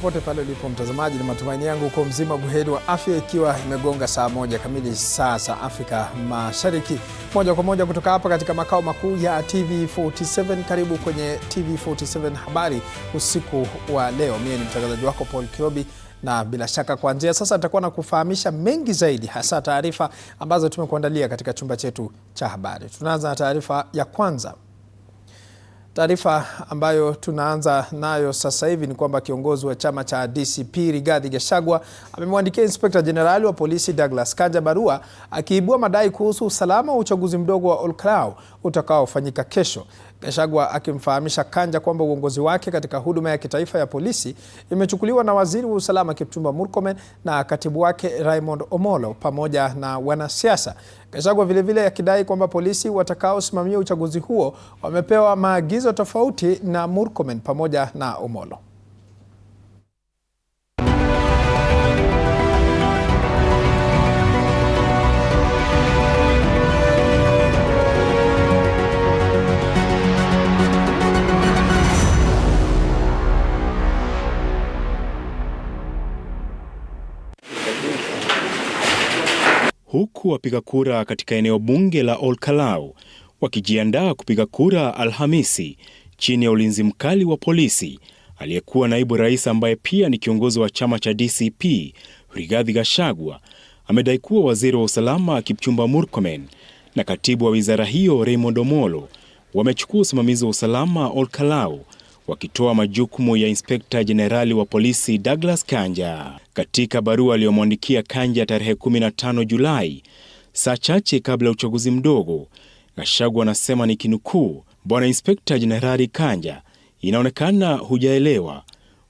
popote pale ulipo mtazamaji, ni matumaini yangu uko mzima buheri wa afya, ikiwa imegonga saa 1 kamili saa za Afrika Mashariki. Moja kwa moja kutoka hapa katika makao makuu ya TV47. Karibu kwenye TV47 habari usiku wa leo. Mimi ni mtangazaji wako Paul Kirobi, na bila shaka kuanzia sasa nitakuwa na kufahamisha mengi zaidi, hasa taarifa ambazo tumekuandalia katika chumba chetu cha habari. Tunaanza na taarifa ya kwanza. Taarifa ambayo tunaanza nayo sasa hivi ni kwamba kiongozi wa chama cha DCP Rigathi Gachagua amemwandikia Inspector General wa polisi Douglas Kanja barua akiibua madai kuhusu usalama wa uchaguzi mdogo wa Olkalau utakaofanyika kesho. Gachagua akimfahamisha Kanja kwamba uongozi wake katika huduma ya kitaifa ya polisi imechukuliwa na waziri wa usalama Kipchumba Murkomen na katibu wake Raymond Omolo pamoja na wanasiasa. Gachagua vilevile akidai kwamba polisi watakaosimamia uchaguzi huo wamepewa maagizo tofauti na Murkomen pamoja na Omolo. Huku wapiga kura katika eneo bunge la Olkalau wakijiandaa kupiga kura Alhamisi chini ya ulinzi mkali wa polisi, aliyekuwa naibu rais ambaye pia ni kiongozi wa chama cha DCP Rigathi Gachagua amedai kuwa waziri wa usalama Kipchumba Murkomen na katibu wa wizara hiyo Raymond Omolo wamechukua usimamizi wa usalama Olkalau, wakitoa majukumu ya Inspekta Jenerali wa polisi Douglas Kanja. Katika barua aliyomwandikia Kanja tarehe 15 Julai, saa chache kabla ya uchaguzi mdogo, Gachagua anasema ni kinukuu, Bwana Inspekta Jenerali Kanja, inaonekana hujaelewa.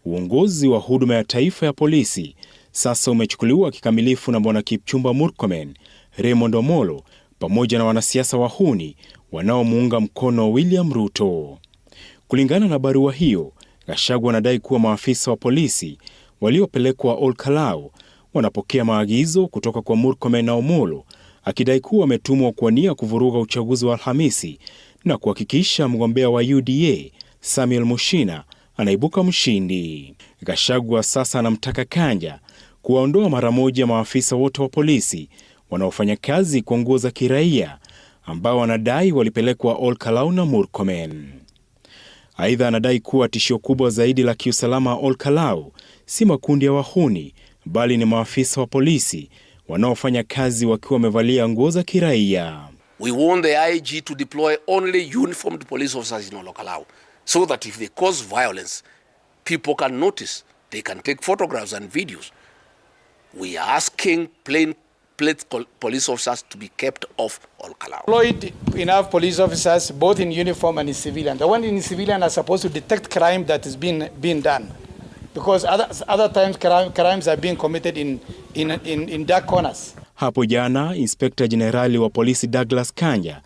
Uongozi wa huduma ya taifa ya polisi sasa umechukuliwa kikamilifu na Bwana Kipchumba Murkomen, Raymond Omolo pamoja na wanasiasa wahuni wanaomuunga mkono William Ruto. Kulingana na barua hiyo, Gachagua anadai kuwa maafisa wa polisi waliopelekwa Olkalau wanapokea maagizo kutoka kwa Murkomen na Omolo, akidai kuwa wametumwa kuwania kuvuruga uchaguzi wa Alhamisi na kuhakikisha mgombea wa UDA Samuel Mushina anaibuka mshindi. Gachagua sasa anamtaka Kanja kuwaondoa mara moja maafisa wote wa polisi wanaofanya kazi kwa nguo za kiraia ambao wanadai walipelekwa Olkalau na Murkomen. Aidha, anadai kuwa tishio kubwa zaidi la kiusalama Olkalau si makundi ya wahuni, bali ni maafisa wa polisi wanaofanya kazi wakiwa wamevalia nguo za kiraia. We want the IG to deploy only uniformed police officers in Olkalau, so that if they cause violence, people can notice, they can take photographs and videos. We are asking plain police officers to be kept off Olkalau. Deployed enough police officers, both in uniform and in civilian. The one in civilian are supposed to detect crime that is being done, because other times crimes are being committed in dark corners. Hapo jana, Inspekta Jenerali wa polisi Douglas Kanja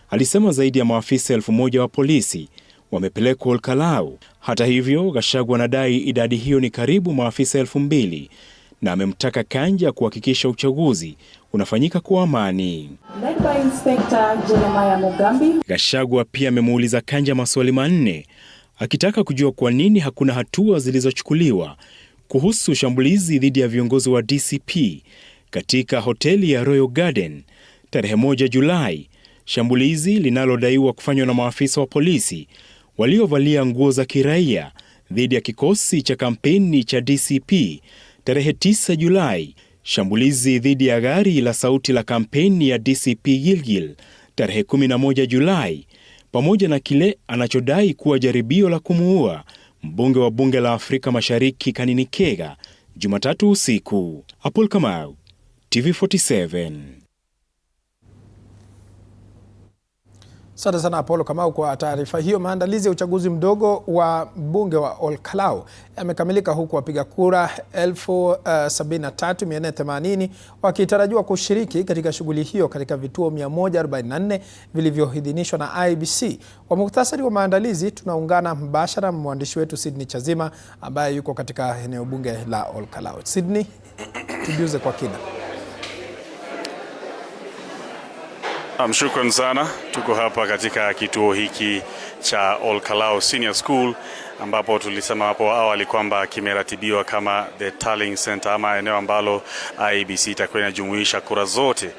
alisema zaidi ya maafisa 1000 wa polisi wamepelekwa Olkalau. Hata hivyo, Gachagua anadai idadi hiyo ni karibu maafisa 2000 na amemtaka Kanja kuhakikisha uchaguzi unafanyika kwa amani. Gachagua pia amemuuliza Kanja maswali manne, akitaka kujua kwa nini hakuna hatua zilizochukuliwa kuhusu shambulizi dhidi ya viongozi wa DCP katika hoteli ya Royal Garden tarehe 1 Julai, shambulizi linalodaiwa kufanywa na maafisa wa polisi waliovalia nguo za kiraia dhidi ya kikosi cha kampeni cha DCP tarehe 9 Julai, shambulizi dhidi ya gari la sauti la kampeni ya DCP Gilgil tarehe 11 Julai, pamoja na kile anachodai kuwa jaribio la kumuua mbunge wa bunge la Afrika Mashariki Kanini Kega Jumatatu usiku. Apol Kamau, TV47. Asante sana Apollo Kamau kwa taarifa hiyo. Maandalizi ya uchaguzi mdogo wa bunge wa Olkalau yamekamilika, huku wapiga kura 73,480 wakitarajiwa kushiriki katika shughuli hiyo katika vituo 144 vilivyoidhinishwa na IEBC. Kwa muhtasari wa maandalizi, tunaungana mbashara mwandishi wetu Sydney Chazima ambaye yuko katika eneo bunge la Olkalau. Sydney, tujuze kwa kina. Shukran sana. Tuko hapa katika kituo hiki cha Ol Kalou Senior School, ambapo tulisema hapo awali kwamba kimeratibiwa kama the tallying center, ama eneo ambalo IEBC itakuwa inajumuisha kura zote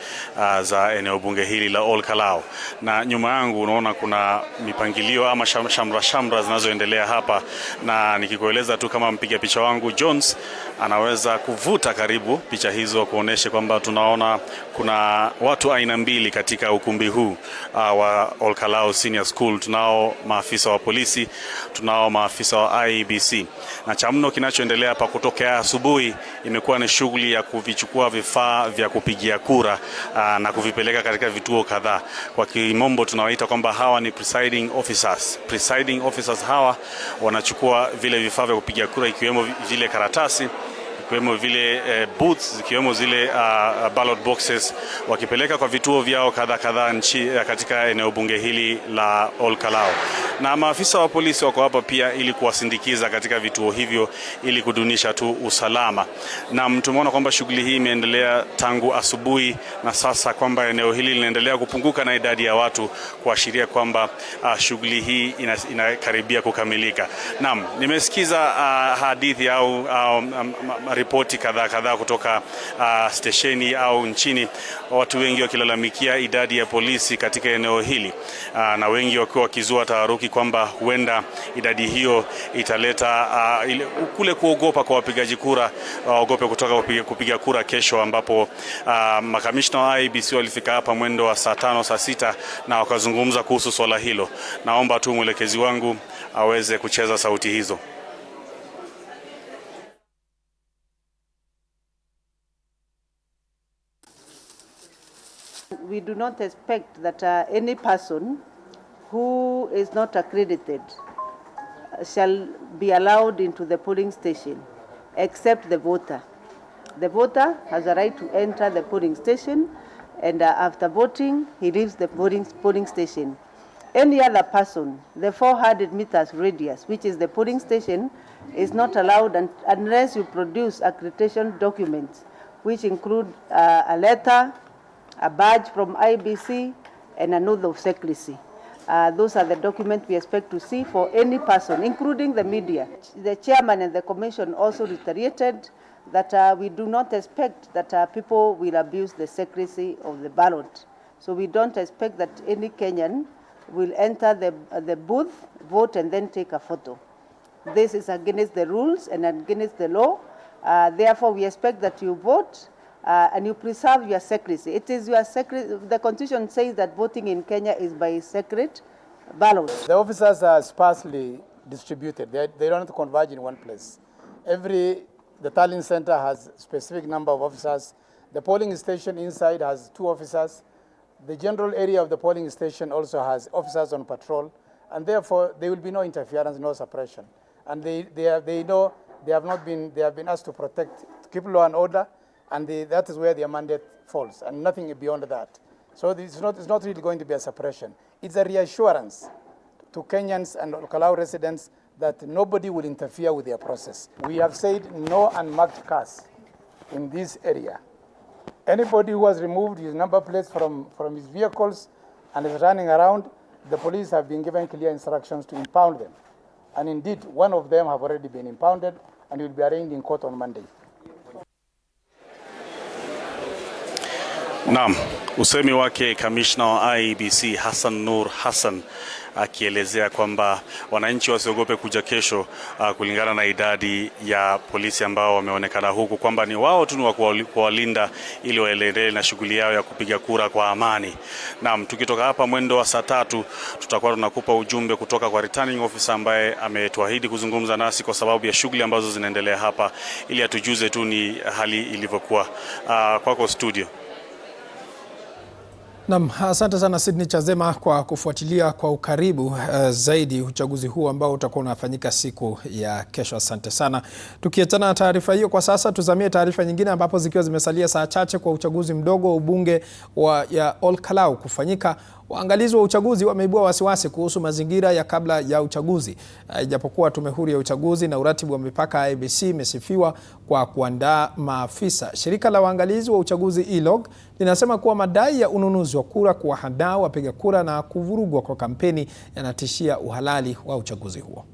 za eneo bunge hili la Ol Kalou. Na nyuma yangu unaona kuna mipangilio ama shamra zinazoendelea hapa, na nikikueleza tu kama mpiga picha wangu Jones anaweza kuvuta karibu picha hizo kuonesha kwamba tunaona kuna watu aina mbili katika ukumbi huu wa Ol Kalou Senior School. Tunao maafisa wa polisi, tunao maafisa wa IEBC. Na cha mno kinachoendelea hapa kutokea asubuhi imekuwa ni shughuli ya kuvichukua vifaa vya kupigia kura na kuvipeleka katika vituo kadhaa. Kwa kimombo tunawaita kwamba hawa ni presiding officers. Presiding officers hawa wanachukua vile vifaa vya kupigia kura, ikiwemo vile karatasi, ikiwemo vile booths, ikiwemo zile ballot boxes, wakipeleka kwa vituo vyao kadhaa katika eneo bunge hili la Ol Kalou. Na maafisa wa polisi wako hapa pia ili kuwasindikiza katika vituo hivyo ili kudunisha tu usalama. Na tumeona kwamba shughuli hii imeendelea tangu asubuhi, na sasa kwamba eneo hili linaendelea kupunguka na idadi ya watu, kuashiria kwamba shughuli hii inakaribia kukamilika. Naam, nimesikiza hadithi au ripoti kadhaa kutoka stesheni au nchini, watu wengi wakilalamikia idadi ya polisi katika eneo hili, na wengi wakiwa wakizua taharuki kwamba huenda idadi hiyo italeta kule kuogopa kwa wapigaji kura, waogope kutoka kupiga kura kesho, ambapo makamishna wa IEBC walifika hapa mwendo wa saa 5 saa 6 na wakazungumza kuhusu swala hilo. Naomba tu mwelekezi wangu aweze kucheza sauti hizo. We do not expect that any person who is not accredited shall be allowed into the polling station except the voter. The voter has a right to enter the polling station, and after voting, he leaves the polling station. Any other person, the 400 meters radius, which is the polling station, is not allowed unless you produce accreditation documents, which include a letter, a badge from IEBC, and an oath of secrecy. Those are the documents we expect to see for any person, including the media. The chairman and the commission also reiterated that we do not expect that people will abuse the secrecy of the ballot. So we don't expect that any Kenyan will enter the booth, vote, and then take a photo. This is against the rules and against the law. Therefore, we expect that you vote and you preserve your secrecy. It is your secrecy. The Constitution says that voting in Kenya is by secret ballot. The officers are sparsely distributed. They don't converge in one place. The tallying center has a specific number of officers. The polling station inside has 2 officers. The general area of the polling station also has officers on patrol, and therefore there will be no interference, no suppression. And they have been asked to protect, to keep law and order, and that is where their mandate falls, and nothing beyond that. So it's not really going to be a suppression. It's a reassurance to Kenyans and Ol Kalou residents that nobody will interfere with their process. We have said no unmarked cars in this area. Anybody who has removed his number plates from his vehicles and is running around, the police have been given clear instructions to impound them. And indeed, one of them have already been impounded and will be arraigned in court on Monday. Naam, usemi wake kamishna wa IEBC Hassan Nur Hassan akielezea kwamba wananchi wasiogope kuja kesho kulingana na idadi ya polisi ambao wameonekana huku, kwamba ni wao tu wa kuwalinda ili waendelee na shughuli yao ya kupiga kura kwa amani. Naam, tukitoka hapa mwendo wa saa 3 tutakuwa tunakupa ujumbe kutoka kwa returning officer ambaye ametuahidi kuzungumza nasi kwa sababu ya shughuli ambazo zinaendelea hapa, ili atujuze tu ni hali ilivyokuwa. Kwako studio. Naam, asante sana Sydney Chazema kwa kufuatilia kwa ukaribu zaidi uchaguzi huu ambao utakuwa unafanyika siku ya kesho. Asante sana. Tukiachana na taarifa hiyo kwa sasa, tuzamie taarifa nyingine ambapo zikiwa zimesalia saa chache kwa uchaguzi mdogo wa ubunge ya Ol Kalou kufanyika. Waangalizi wa uchaguzi wameibua wasiwasi kuhusu mazingira ya kabla ya uchaguzi. Ijapokuwa Tume Huru ya Uchaguzi na Uratibu wa Mipaka IEBC imesifiwa kwa kuandaa maafisa, shirika la waangalizi wa uchaguzi ILOG linasema kuwa madai ya ununuzi wa kura, kuwahadaa wapiga kura na kuvurugwa kwa kampeni yanatishia uhalali wa uchaguzi huo.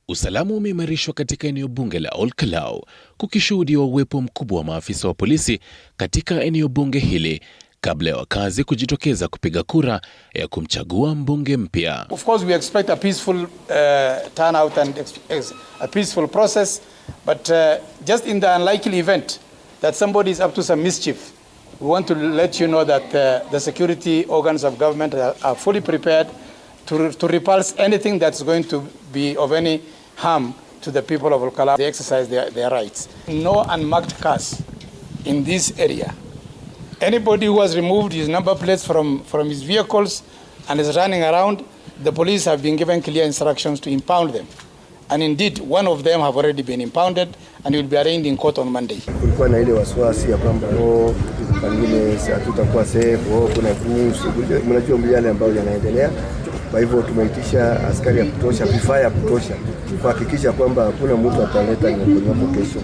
Usalama umeimarishwa katika eneo bunge la Ol-Kalou, kukishuhudiwa uwepo mkubwa wa maafisa wa polisi katika eneo bunge hili kabla ya wakazi kujitokeza kupiga kura ya kumchagua mbunge mpya. Of course we expect a peaceful turnout and a peaceful process, but just in the unlikely event that somebody is up to some mischief, we want to let you know that the security organs of government are fully prepared to repulse anything that's going to be of any harm to the people of Ol-Kalou. They exercise their rights. No unmarked cars in this area. Anybody who has removed his number plates from his vehicles and is running around, the police have been given clear instructions to impound them. And indeed, one of them have already been impounded and will be arraigned in court on Monday. Kulikuwa na ile wasiwasi ya kwamba pengine hatutakuwa safe, kuna mnajua yale ambayo yanaendelea. Kwa hivyo tumeitisha askari ya kutosha, vifaa ya kutosha kuhakikisha kwamba hakuna mtu ataleta nyoko kesho.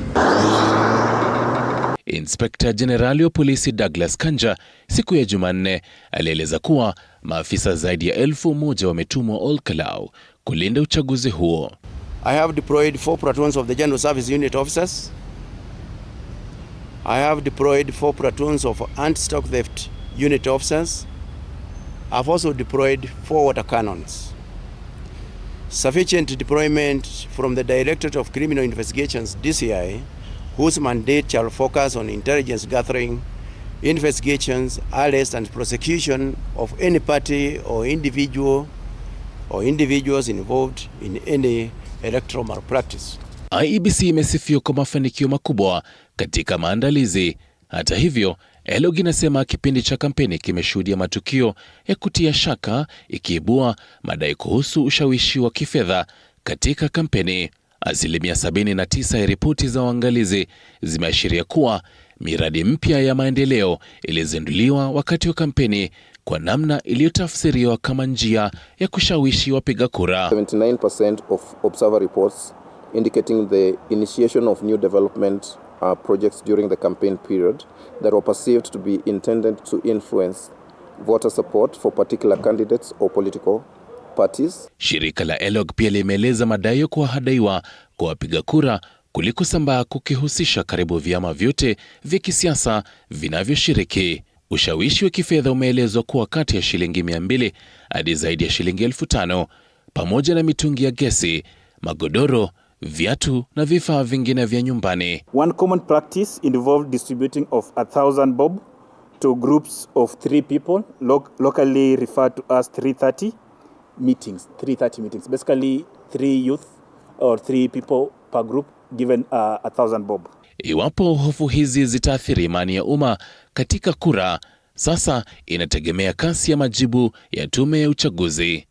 Inspector Generali wa polisi Douglas Kanja siku ya Jumanne alieleza kuwa maafisa zaidi ya 1,000 wametumwa Ol-Kalou kulinda uchaguzi huo. I have deployed 4 platoons of the General Service Unit officers. I have deployed 4 platoons of anti-stock theft unit officers. I've also deployed 4 water cannons. Sufficient deployment from the Directorate of Criminal Investigations, DCI, whose mandate shall focus on intelligence gathering, investigations, arrest and prosecution of any party or individual or individuals involved in any electoral malpractice. IEBC imesifiwa kwa mafanikio makubwa katika maandalizi. Hata hivyo, ILOG inasema kipindi cha kampeni kimeshuhudia matukio ya kutia shaka, ikiibua madai kuhusu ushawishi wa kifedha katika kampeni. 79% ya ripoti za waangalizi zimeashiria kuwa miradi mpya ya maendeleo ilizinduliwa wakati wa kampeni kwa namna iliyotafsiriwa kama njia ya kushawishi wapiga kura. 79% of observer reports indicating the initiation of new development projects during the campaign period that were perceived to be intended to influence voter support for particular candidates or political parties. Shirika la ILOG pia limeeleza madai ya kuwahadaiwa kwa wapiga kura kulikosambaa kukihusisha karibu vyama vyote vya kisiasa vinavyoshiriki. Ushawishi wa kifedha umeelezwa kuwa kati ya shilingi 200 hadi zaidi ya shilingi 5,000, pamoja na mitungi ya gesi, magodoro, viatu na vifaa vingine vya nyumbani. One common practice involved distributing of 1,000 bob to groups of 3 people, locally referred to as 330 meetings. 330 meetings. Basically 3 youth or 3 people per group given 1,000 bob. Iwapo hofu hizi zitaathiri imani ya umma katika kura, sasa inategemea kasi ya majibu ya tume ya uchaguzi.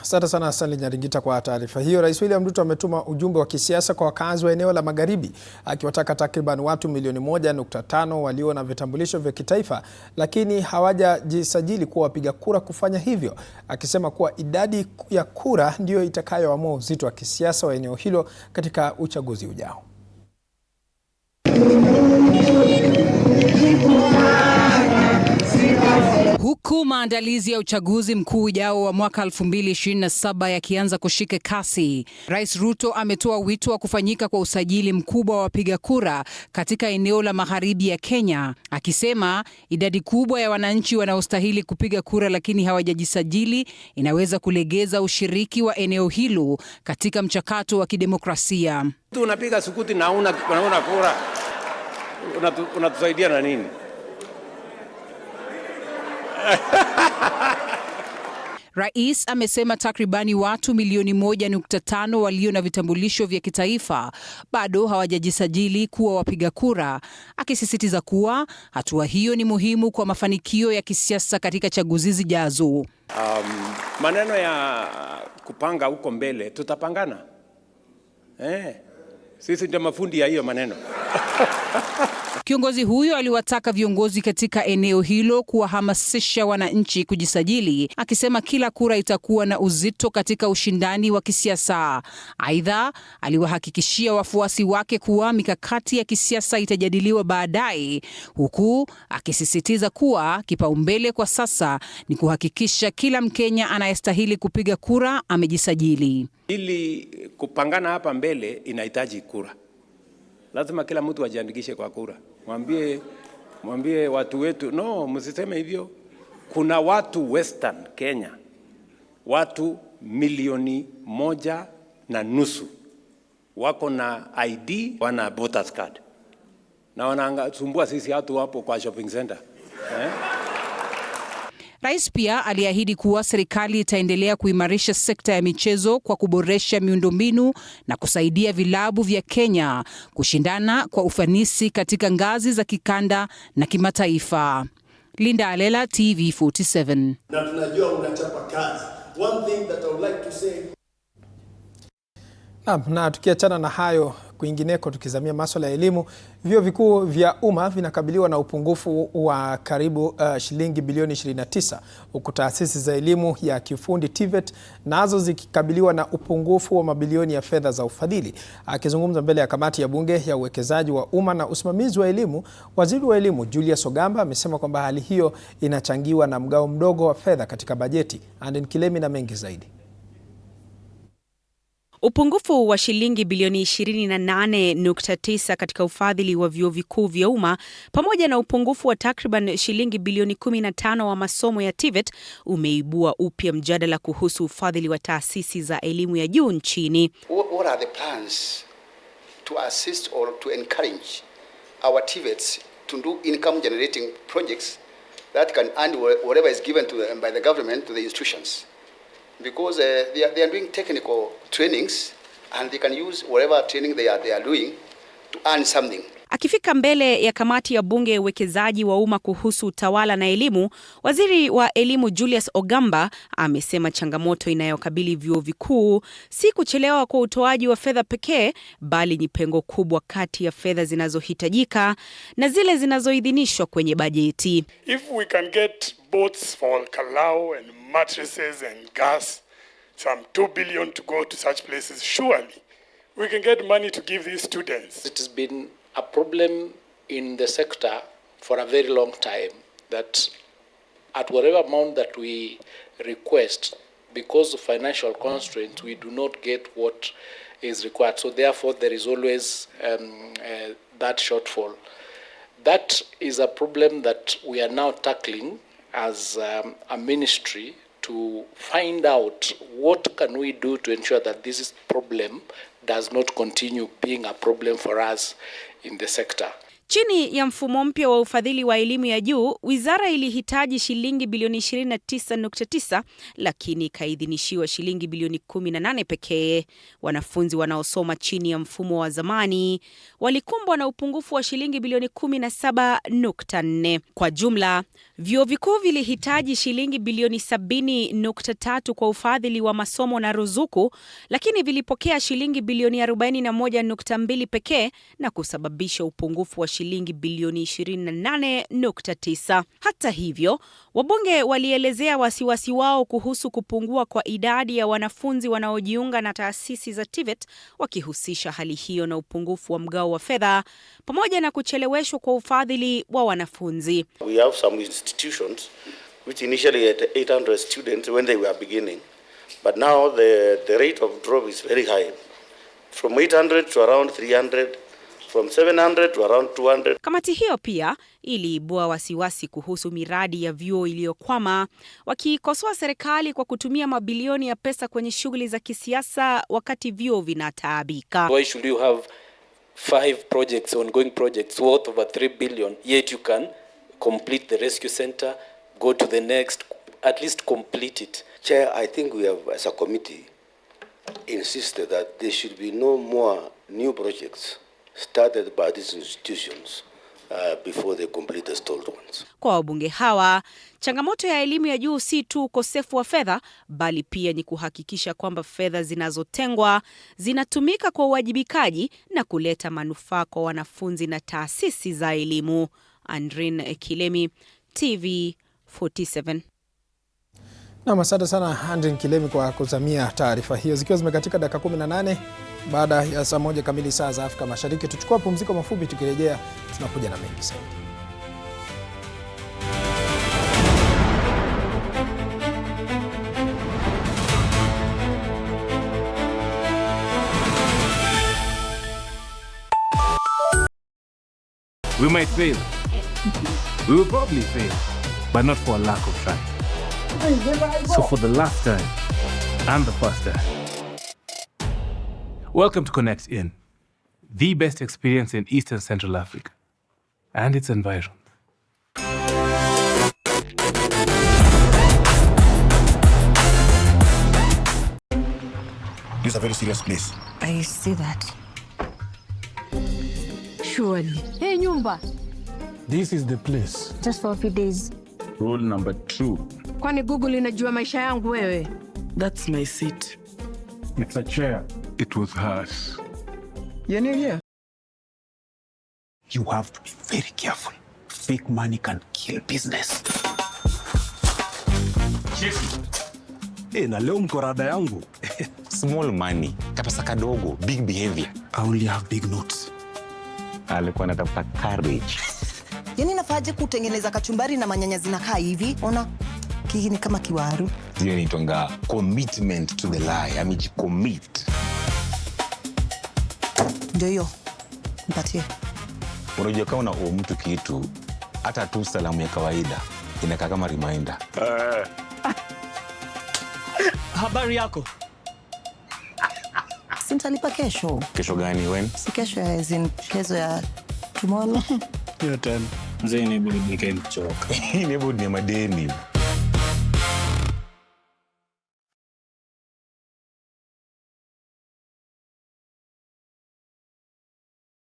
Asante sana Stanley Nyaringita kwa taarifa hiyo. Rais William Ruto ametuma ujumbe wa kisiasa kwa wakazi wa eneo la Magharibi, akiwataka takriban watu milioni 1.5 walio na vitambulisho vya kitaifa lakini hawajajisajili kuwa wapiga kura kufanya hivyo, akisema kuwa idadi ya kura ndiyo itakayoamua uzito wa kisiasa wa eneo hilo katika uchaguzi ujao. Huku maandalizi ya uchaguzi mkuu ujao wa mwaka 2027 yakianza kushika kasi, Rais Ruto ametoa wito wa kufanyika kwa usajili mkubwa wa wapiga kura katika eneo la Magharibi ya Kenya, akisema idadi kubwa ya wananchi wanaostahili kupiga kura lakini hawajajisajili inaweza kulegeza ushiriki wa eneo hilo katika mchakato wa kidemokrasia. Unapiga sukuti na una kura, unatusaidia na nini? Rais amesema takribani watu milioni 1.5 walio na vitambulisho vya kitaifa bado hawajajisajili kuwa wapiga kura, akisisitiza kuwa hatua hiyo ni muhimu kwa mafanikio ya kisiasa katika chaguzi zijazo. Maneno ya kupanga huko mbele tutapangana. Sisi ndio mafundi ya hiyo maneno. Kiongozi huyo aliwataka viongozi katika eneo hilo kuwahamasisha wananchi kujisajili, akisema kila kura itakuwa na uzito katika ushindani wa kisiasa. Aidha, aliwahakikishia wafuasi wake kuwa mikakati ya kisiasa itajadiliwa baadaye, huku akisisitiza kuwa kipaumbele kwa sasa ni kuhakikisha kila Mkenya anayestahili kupiga kura amejisajili. Ili kupangana hapa mbele inahitaji kura. Lazima kila mtu ajiandikishe kwa kura. Mwambie watu wetu, no, msiseme hivyo. Kuna watu Western Kenya, watu 1.5 wako na ID, wana voters card. Na wanasumbua sisi watu hapo kwa shopping center. Rais pia aliahidi kuwa serikali itaendelea kuimarisha sekta ya michezo kwa kuboresha miundombinu na kusaidia vilabu vya Kenya kushindana kwa ufanisi katika ngazi za kikanda na kimataifa. Linda Alela, TV47. Na tunajua unachapa kazi. One thing that I would like to say. Na tukiachana na hayo, kwingineko tukizamia masuala ya elimu, vyuo vikuu vya umma vinakabiliwa na upungufu wa karibu shilingi bilioni 29, huku taasisi za elimu ya kiufundi TVET nazo zikikabiliwa na upungufu wa mabilioni ya fedha za ufadhili. Akizungumza mbele ya kamati ya bunge ya uwekezaji wa umma na usimamizi wa elimu, waziri wa elimu Julius Ogamba amesema kwamba hali hiyo inachangiwa na mgao mdogo wa fedha katika bajeti. Anden Kilemi na mengi zaidi. Upungufu wa shilingi bilioni 28.9 katika ufadhili wa vyuo vikuu vya umma pamoja na upungufu wa takriban shilingi bilioni 15 wa masomo ya TVET umeibua upya mjadala kuhusu ufadhili wa taasisi za elimu ya juu nchini. What are the plans to assist or to encourage our TVETs to do income generating projects that can earn whatever is given to them by the government to the institutions? Because they are doing technical trainings and they can use whatever training they are doing to earn something. Akifika mbele ya kamati ya bunge ya uwekezaji wa umma kuhusu utawala na elimu, waziri wa elimu Julius Ogamba amesema changamoto inayokabili vyuo vikuu si kuchelewa kwa utoaji wa fedha pekee, bali ni pengo kubwa kati ya fedha zinazohitajika na zile zinazoidhinishwa kwenye bajeti. If we can get boats for Kalau and mattresses and gas, some 2 billion to go to such places, surely we can get money to give these students. It has been a problem in the sector for a very long time that at whatever amount that we request, because of financial constraints, we do not get what is required. So therefore there is always that shortfall. That is a problem that we are now tackling as a ministry to find out what can we do to ensure that this problem does not continue being a problem for us in the sector. Chini ya mfumo mpya wa ufadhili wa elimu ya juu, wizara ilihitaji shilingi bilioni 29.9 lakini ikaidhinishiwa shilingi bilioni 18 pekee. Wanafunzi wanaosoma chini ya mfumo wa zamani walikumbwa na upungufu wa shilingi bilioni 17.4. Kwa jumla, vyuo vikuu vilihitaji shilingi bilioni 70.3 kwa ufadhili wa masomo na ruzuku, lakini vilipokea shilingi bilioni 41.2 pekee na kusababisha upungufu wa shilingi bilioni 28.9. Hata hivyo, wabunge walielezea wasiwasi wao kuhusu kupungua kwa idadi ya wanafunzi wanaojiunga na taasisi za TVET, wakihusisha hali hiyo na upungufu wa mgao wa fedha pamoja na kucheleweshwa kwa ufadhili wa wanafunzi. We have some institutions which initially had 800 students when they were beginning, but now the rate of drop is very high, from 800 to around 300. From 700 to around 200. Kamati hiyo pia iliibua wasiwasi kuhusu miradi ya vyuo iliyokwama, wakikosoa serikali kwa kutumia mabilioni ya pesa kwenye shughuli za kisiasa wakati vyuo vinataabika. Why should you have 5 projects, ongoing projects worth over 3 billion, yet you can complete the rescue center, go to the next, at least complete it. Chair, I think we have, as a committee, insisted that there should be no more new projects started by these institutions before they complete the stalled ones. Kwa wabunge hawa, changamoto ya elimu ya juu si tu ukosefu wa fedha, bali pia ni kuhakikisha kwamba fedha zinazotengwa zinatumika kwa uwajibikaji na kuleta manufaa kwa wanafunzi na taasisi za elimu. Andrin Kilemi, TV 47. Na asante sana Andrin Kilemi kwa kuzamia taarifa hiyo. Zikiwa zimekatika dakika 18 baada ya saa 1 kamili saa za Afrika Mashariki. Tuchukua pumziko mafupi, tukirejea tunakuja na mengi zaidi. We might fail. We will probably fail, but not for a lack of trying. So for the last time and the first time, welcome to Connect In, the best experience in Eastern Central Africa and its environment. This is a very serious place. I see that. Surely. Hey, Nyumba. This is the place. Just for a few days. Rule number 2. Kwani Google inajua maisha yangu wewe? That's my seat. It's a chair. It was hers. You're new here. You have to be very careful. Fake money can kill business. Chief. Na leo mko rada yangu. Small money, kapesa kadogo, big behavior. I only have big notes. Alikuwa anatafuta courage. Yaani nafaje kutengeneza kachumbari na manyanya zinakaa hivi? Ona kiki ni kama kiwaru. Hiyo ni tonga commitment to the lie. Amejicommit. Ndio hiyo. Mpatie. Unajua kama una mtu kitu, hata tu salamu ya kawaida inakaa kama reminder. Habari yako? Sintalipa kesho. Kesho gani when? Si kesho as in kesho ya tomorrow. Your turn. Mzee ni budi nikamchoka. Ni budi ni madeni.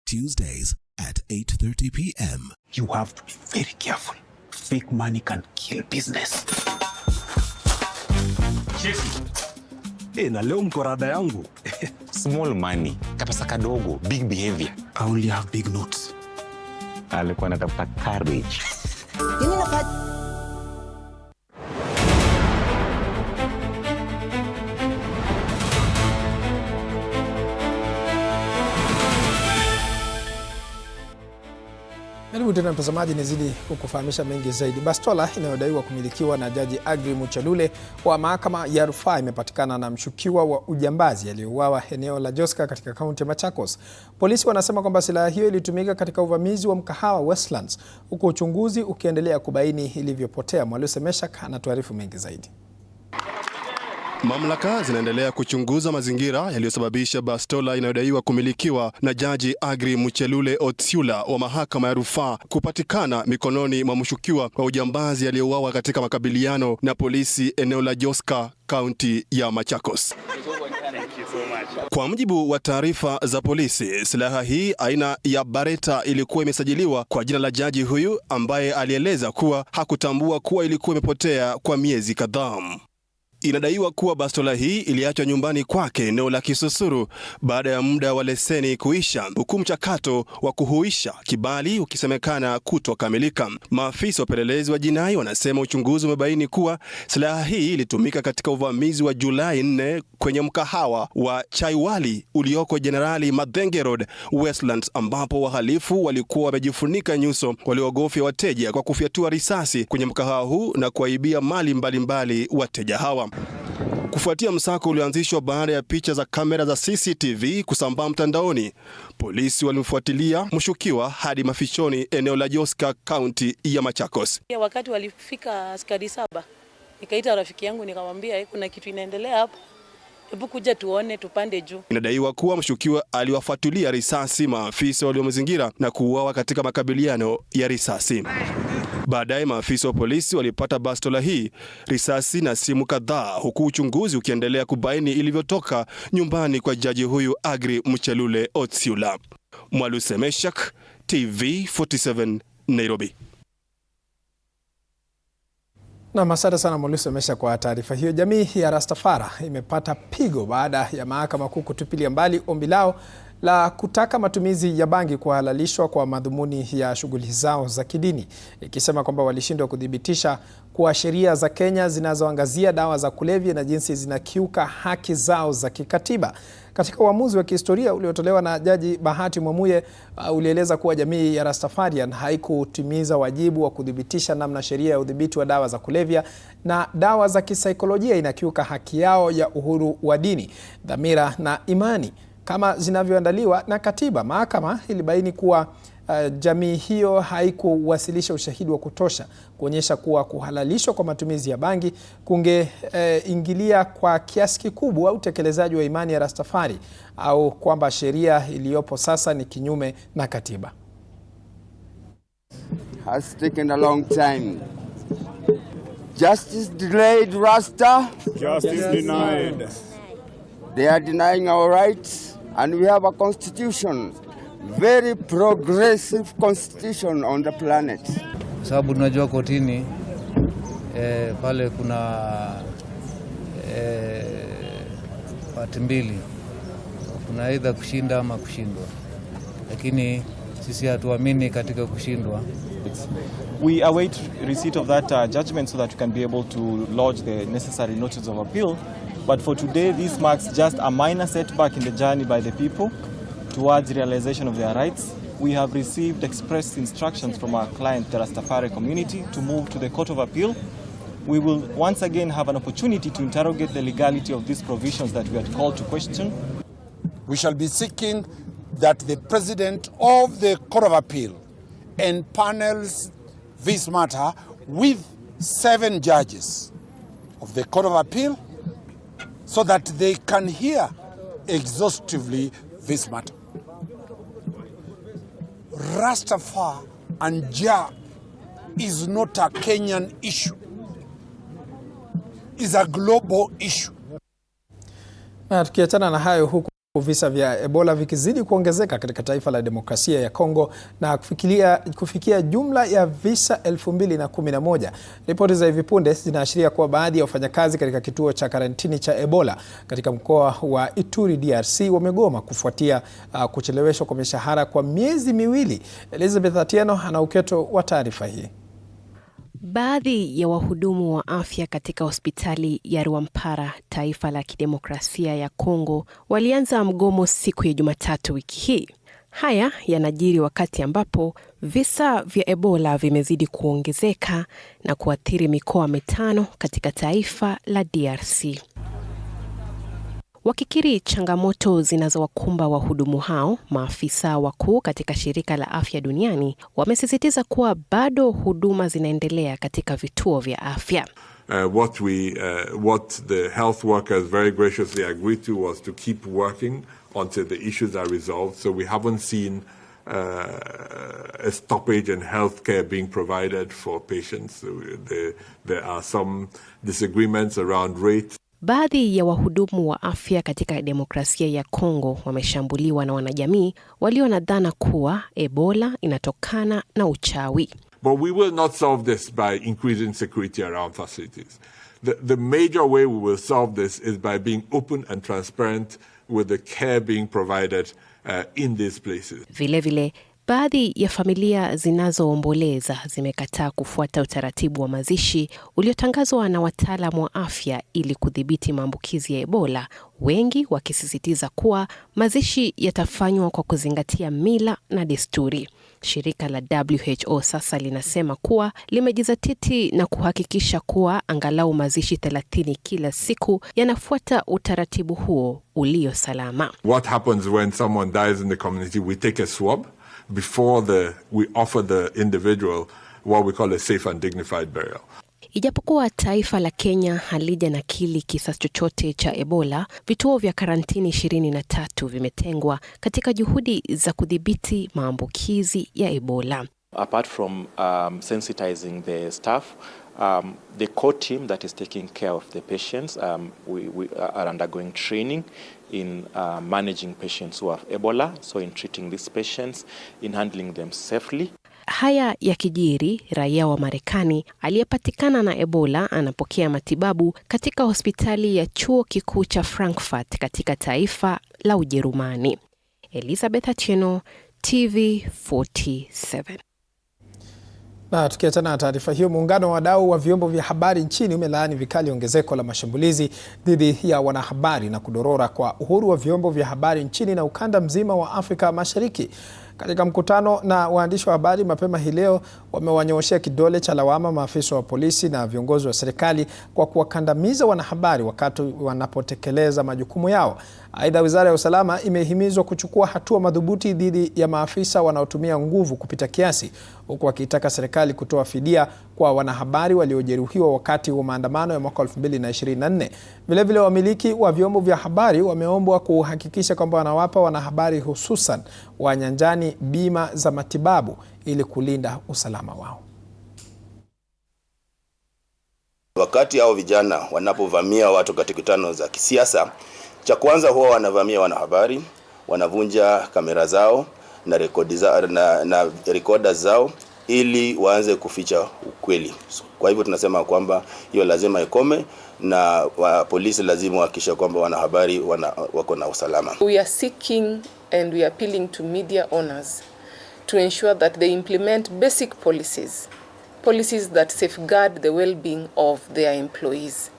Tuesdays at 8:30 p.m. You have to be very careful. Fake money can kill business. Chief. Na leo mko rada yangu. Small money, kapesa kadogo, big behavior. I only have big notes. Alikuwa anatafuta courage. Yaani nafaje Karibu tena mtazamaji, nizidi kukufahamisha mengi zaidi. Bastola inayodaiwa kumilikiwa na Jaji Aggrey Muchelule wa mahakama ya rufaa imepatikana na mshukiwa wa ujambazi aliyeuawa eneo la Joska katika kaunti ya Machakos. Polisi wanasema kwamba silaha hiyo ilitumika katika uvamizi wa mkahawa Westlands, huku uchunguzi ukiendelea kubaini ilivyopotea. Mwalimu Meshak anatuarifu mengi zaidi. Mamlaka zinaendelea kuchunguza mazingira yaliyosababisha bastola inayodaiwa kumilikiwa na Jaji Aggrey Muchelule Otsiula wa mahakama ya rufaa kupatikana mikononi mwa mshukiwa wa ujambazi aliyeuawa katika makabiliano na polisi eneo la Joska, kaunti ya Machakos. Kwa mujibu wa taarifa za polisi, silaha hii aina ya Barretta ilikuwa imesajiliwa kwa jina la jaji huyu ambaye alieleza kuwa hakutambua kuwa ilikuwa imepotea kwa miezi kadhaa. Inadaiwa kuwa bastola hii iliachwa nyumbani kwake eneo la Kisusuru baada ya muda wa leseni kuisha, huku mchakato wa kuhuisha kibali ukisemekana kutokamilika. Maafisa wa upelelezi wa jinai wanasema uchunguzi umebaini kuwa silaha hii ilitumika katika uvamizi wa Julai 4 kwenye mkahawa wa Chaiwali ulioko Generali Madhenge Road, Westlands, ambapo wahalifu walikuwa wamejifunika nyuso waliogofya wateja kwa kufyatua risasi kwenye mkahawa huu na kuwaibia mali mbalimbali wateja hawa. Kufuatia msako ulioanzishwa baada ya picha za kamera za CCTV kusambaa mtandaoni, polisi walimfuatilia mshukiwa hadi mafichoni eneo la Joska, kaunti ya Machakos. Wakati walifika askari 7, nikaita rafiki yangu nikamwambia kuna kitu inaendelea hapa. Hebu kuja tuone, tupande juu. Inadaiwa kuwa mshukiwa aliwafuatilia risasi maafisa waliomzingira na kuuawa katika makabiliano ya risasi. Baadaye maafisa wa polisi walipata bastola hii, risasi na simu kadhaa, huku uchunguzi ukiendelea kubaini ilivyotoka nyumbani kwa jaji huyu Aggrey Muchelule Otsiula. Mwaluse Meshak, TV47, Nairobi. Na asante sana Mwaluse Meshak kwa taarifa hiyo. Jamii ya Rastafari imepata pigo baada ya mahakama kuu kutupilia mbali ombi lao la kutaka matumizi ya bangi kuhalalishwa kwa madhumuni ya shughuli zao za kidini, ikisema kwamba walishindwa kudhibitisha kuwa sheria za Kenya zinazoangazia dawa za kulevya na jinsi zinakiuka haki zao za kikatiba. Katika uamuzi wa kihistoria uliotolewa na Jaji Bahati Mwamuye, ulieleza kuwa jamii ya Rastafarian haikutimiza wajibu wa kudhibitisha namna sheria ya udhibiti wa dawa za kulevya na dawa za kisaikolojia inakiuka haki yao ya uhuru wa dini, dhamira na imani kama zinavyoandaliwa na katiba. Mahakama ilibaini kuwa jamii hiyo haikuwasilisha ushahidi wa kutosha kuonyesha kuwa kuhalalishwa kwa matumizi ya bangi kungeingilia kwa kiasi kikubwa utekelezaji wa imani ya Rastafari au kwamba sheria iliyopo sasa ni kinyume na katiba. Has taken a long time. Justice delayed, Rasta. Justice denied. They are denying our rights, and we have a constitution, very progressive constitution on the planet. Sababu tunajua kotini pale kuna pati mbili, kuna aidha kushinda ama kushindwa, lakini sisi hatuamini katika kushindwa. We await receipt of that judgment so that we can be able to lodge the necessary notice of appeal. But for today, this marks just a minor setback in the journey by the people towards realization of their rights. We have received express instructions from our client, the Rastafari community, to move to the Court of Appeal. We will once again have an opportunity to interrogate the legality of these provisions that we are called to question. We shall be seeking that the President of the Court of Appeal empanels this matter with 7 judges of the Court of Appeal so that they can hear exhaustively this matter. Rastafari and Jah is not a Kenyan issue. It's a global issue. Na tukiachana na hayo, huku visa vya Ebola vikizidi kuongezeka katika taifa la demokrasia ya Kongo na kufikia jumla ya visa 2011. Ripoti za hivi punde zinaashiria kuwa baadhi ya wafanyakazi katika kituo cha karantini cha Ebola katika mkoa wa Ituri DRC wamegoma kufuatia kucheleweshwa kwa mishahara kwa miezi miwili. Elizabeth Atieno ana uketo wa taarifa hii. Baadhi ya wahudumu wa afya katika hospitali ya Rwampara, taifa la kidemokrasia ya Kongo, walianza mgomo siku ya Jumatatu wiki hii. Haya yanajiri wakati ambapo visa vya Ebola vimezidi kuongezeka na kuathiri mikoa 5 katika taifa la DRC. Wakikiri changamoto zinazowakumba wahudumu hao, maafisa wakuu katika shirika la afya duniani wamesisitiza kuwa bado huduma zinaendelea katika vituo vya afya. What the health workers very graciously agreed to was to keep working until the issues are resolved. So we haven't seen a stoppage in healthcare being provided for patients. There are some disagreements around rates. Baadhi ya wahudumu wa afya katika demokrasia ya Kongo wameshambuliwa na wanajamii walio na dhana kuwa Ebola inatokana na uchawi. But we will not solve this by increasing security around facilities. The major way we will solve this is by being open and transparent with the care being provided in these places. Vilevile, baadhi ya familia zinazoomboleza zimekataa kufuata utaratibu wa mazishi uliotangazwa na wataalamu wa afya ili kudhibiti maambukizi ya Ebola, wengi wakisisitiza kuwa mazishi yatafanywa kwa kuzingatia mila na desturi. Shirika la WHO sasa linasema kuwa limejizatiti na kuhakikisha kuwa angalau mazishi 30 kila siku yanafuata utaratibu huo ulio salama. What happens when someone dies in the community? We take a swab before we offer the individual what we call a safe and dignified burial. Ijapokuwa taifa la Kenya halijanakili kisa chochote cha Ebola, vituo vya karantini 23 vimetengwa katika juhudi za kudhibiti maambukizi ya Ebola. Apart from sensitizing the staff, the core team that is taking care of the patients, we are undergoing training in managing patients who have Ebola, so in treating these patients, in handling them safely. Haya yakijiri, raia wa Marekani aliyepatikana na Ebola anapokea matibabu katika hospitali ya chuo kikuu cha Frankfurt katika taifa la Ujerumani. Elizabeth Atieno, TV47. Na tukiachana na taarifa hiyo, muungano wa wadau wa vyombo vya habari nchini umelaani vikali ongezeko la mashambulizi dhidi ya wanahabari na kudorora kwa uhuru wa vyombo vya habari nchini na ukanda mzima wa Afrika Mashariki. Katika mkutano na waandishi wa habari mapema hii leo, wamewanyooshea kidole cha lawama maafisa wa polisi na viongozi wa serikali kwa kuwakandamiza wanahabari wakati wanapotekeleza majukumu yao. Aidha, Wizara ya Usalama imehimizwa kuchukua hatua madhubuti dhidi ya maafisa wanaotumia nguvu kupita kiasi, huku wakitaka serikali kutoa fidia kwa wanahabari waliojeruhiwa wakati wa maandamano ya mwaka 2024. Vilevile, wamiliki wa vyombo vya habari wameombwa kuhakikisha kwamba wanawapa wanahabari hususan wa nyanjani bima za matibabu ili kulinda usalama wao. Wakati hao vijana wanapovamia watu katika mikutano za kisiasa, cha kwanza huwa wanavamia wanahabari, wanavunja kamera zao na rekoda zao ili waanze kuficha ukweli. Kwa hivyo tunasema kwamba hiyo lazima ikome na polisi lazima wahakikishe kwamba wanahabari wako na usalama. We are seeking and we are appealing to media owners to ensure that they implement basic policies that safeguard the well-being of their employees.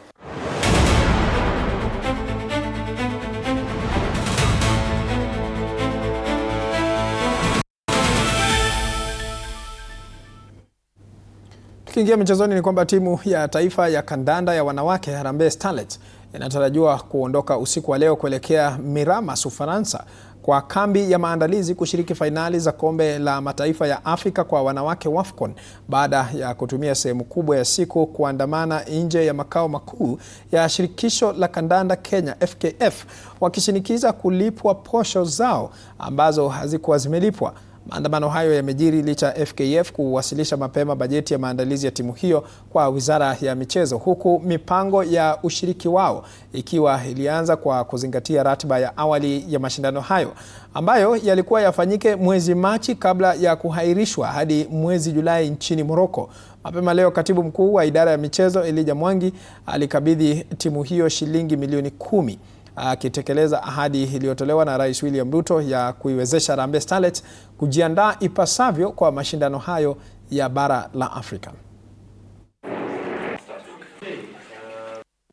Tukiingia michezoni, ni kwamba timu ya taifa ya kandanda ya wanawake Harambee Starlets inatarajiwa kuondoka usiku wa leo kuelekea Miramas, Ufaransa kwa kambi ya maandalizi kushiriki fainali za kombe la mataifa ya Afrika kwa wanawake WAFCON, baada ya kutumia sehemu kubwa ya siku kuandamana nje ya makao makuu ya shirikisho la kandanda Kenya FKF, wakishinikiza kulipwa posho zao ambazo hazikuwa zimelipwa. Maandamano hayo yamejiri licha FKF kuwasilisha mapema bajeti ya maandalizi ya timu hiyo kwa Wizara ya Michezo, huku mipango ya ushiriki wao ikiwa ilianza kwa kuzingatia ratiba ya awali ya mashindano hayo ambayo yalikuwa yafanyike mwezi Machi kabla ya kuhairishwa hadi mwezi Julai nchini Morocco. Mapema leo, katibu mkuu wa idara ya michezo Elijah Mwangi alikabidhi timu hiyo shilingi milioni 10 akitekeleza ahadi iliyotolewa na Rais William Ruto ya kuiwezesha Harambee Starlets kujiandaa ipasavyo kwa mashindano hayo ya bara la Afrika.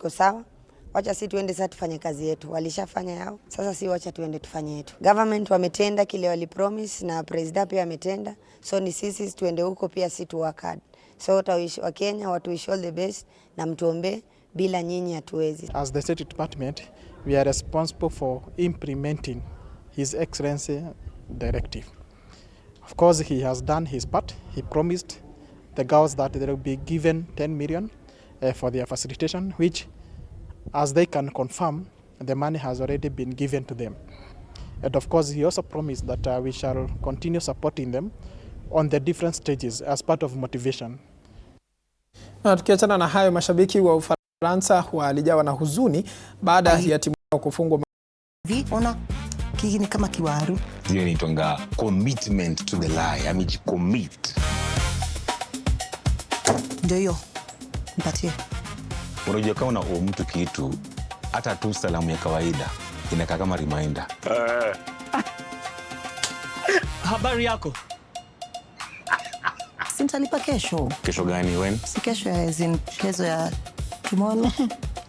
Kwa sawa, wacha si tuende sasa tufanye kazi yetu. Walishafanya yao, sasa si wacha tuende tufanye yetu. Government wametenda kile walipromise na president pia ametenda. So ni sisi tuende huko pia si tu work hard. So wa Kenya watu wish all the best na mtuombe, bila nyinyi hatuwezi. As the State Department, we are responsible for implementing His Excellency directive. Of course, he has done his part. He promised the girls that they will be given 10 million for their facilitation, which, as they can confirm, the money has already been given to them. And of course, he also promised that we shall continue supporting them on the different stages as part of motivation. Na tukiachana na hayo, mashabiki wa Ufaransa walijawa na huzuni baada ya timu yao kufungwa. Ona kiki ni kama kiwaru. Hiyo ni tonga commitment to the lie. Amejicommit. Ndio hiyo. Mpatie. Unajua kama una mtu kitu, hata tu salamu ya kawaida inakaa kama reminder. Habari yako? Sintalipa kesho. Kesho gani when? Si kesho ya kesho ya tomorrow.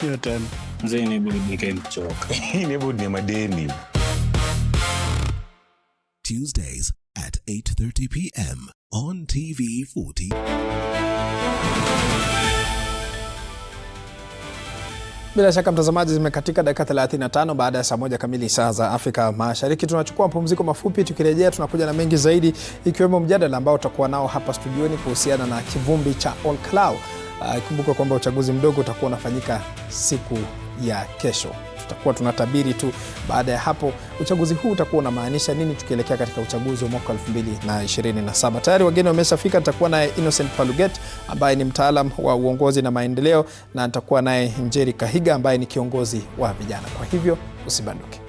Hiyo tena. Mzee ni budi nikamchoka. Ni budi ni madeni. Tuesdays at 8:30 p.m. on TV40. Bila shaka mtazamaji, zimekatika dakika 35 baada ya saa 1 kamili saa za Afrika Mashariki. Tunachukua mapumziko mafupi, tukirejea tunakuja na mengi zaidi, ikiwemo mjadala ambao tutakuwa nao hapa studioni kuhusiana na kivumbi cha Olkalau. Kumbuka kwamba uchaguzi mdogo utakuwa unafanyika siku ya kesho. tutakuwa tunatabiri tu baada ya hapo uchaguzi huu utakuwa unamaanisha nini tukielekea katika uchaguzi wa mwaka 2027. Tayari wageni wameshafika. Nitakuwa naye Innocent Paluget ambaye ni mtaalam wa uongozi na maendeleo, na nitakuwa naye Njeri Kahiga ambaye ni kiongozi wa vijana. Kwa hivyo usibanduke.